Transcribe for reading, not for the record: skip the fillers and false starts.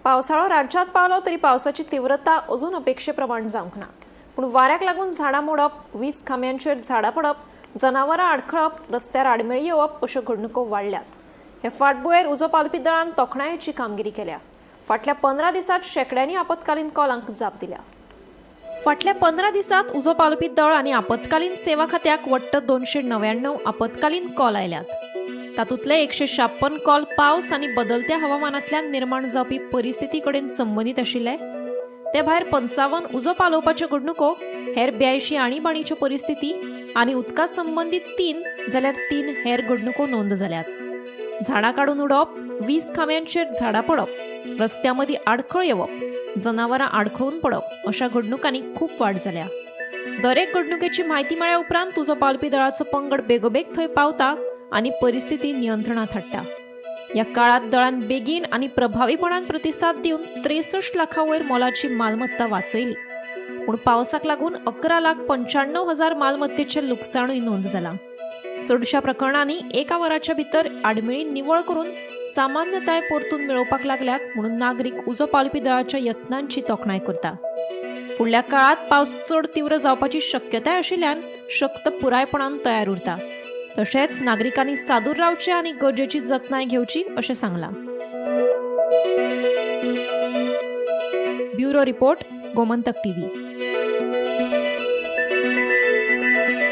पावसाळो राज्यात पावलो तरी पावसाची तीव्रता अजून अपेक्षेप्रमाण जावंक ना। पूण वाऱ्याक लागून झाडां मोडप, वीज खांब्यांचेर झाडां पडप, जनावरां आडखळप, रस्त्यार आडमेळी येवप अश्यो घडणुको वाडल्यात। हे फाटभुंयेर उजो पालपी दळान तोखणायेची कामगिरी केल्या। फाटल्या 15 दिसांत शेकड्यांनी आपतकालीन कॉलांक जाप दिल्या। फाटल्या 15 दिसांत उजो पालपी दळ आनी आपतकालीन सेवा खात्याक वट्ट 299 आपतकालीन कॉल आयल्यात। तातूंतले 156 कॉल पावस आनी बदलत्या हवामानांतल्यान निर्माण जावपी परिस्थिती कडेन संबंदीत आशिल्ले। ते भायर 55 उजो पालोवपाच्यो घडणुको, हेर 82 आणीबाणीच्यो परिस्थिती आनी उदका संबंदीत 3 जाल्यार 3 हेर घडणुको नोंद जाल्यात। झाडां काडून उडोवप, वीज खांब्यांचेर झाडां पडप, रस्त्यां मदीं आडखळ येवप, जनावरां आडखळून पडप अशा घडणुकांनी खूब वाड जाल्या। दरेक घडणुकेची म्हायती मेळ्ळ्या उपरांत उजो पालपी दळाचो पंगड बेगोबेग थंय पावता आनी परिस्थिती नियंत्रणांत हाडटा। ह्या काळात दळान बेगीन आनी प्रभावीपणान प्रतिसाद दिवन 63 लाखां वयर मोलाची मालमत्ता वाचयली। पूण पावसाक लागून 11,95,000 मालमत्तेचें लुकसाणूय नोंद जालां। चडशा प्रकरणांनी एका वराच्या भितर आडमेळी निवळ करून सामान्यताय परतून मेळोवपाक लागल्यात म्हणून नागरीक उजो पालपी दळाच्या यत्नांची तोखणाय करता। फुडल्या काळात पावस चड तीव्र जावपाची शक्यताय आशिल्ल्यान शक्त पुरायपणान तयार उरता। तशेंच नागरिकांनी सादूर रावचें आनी गरजेची जतनाय घेवची अशें सांगलां। Bureau report, Gomantak TV.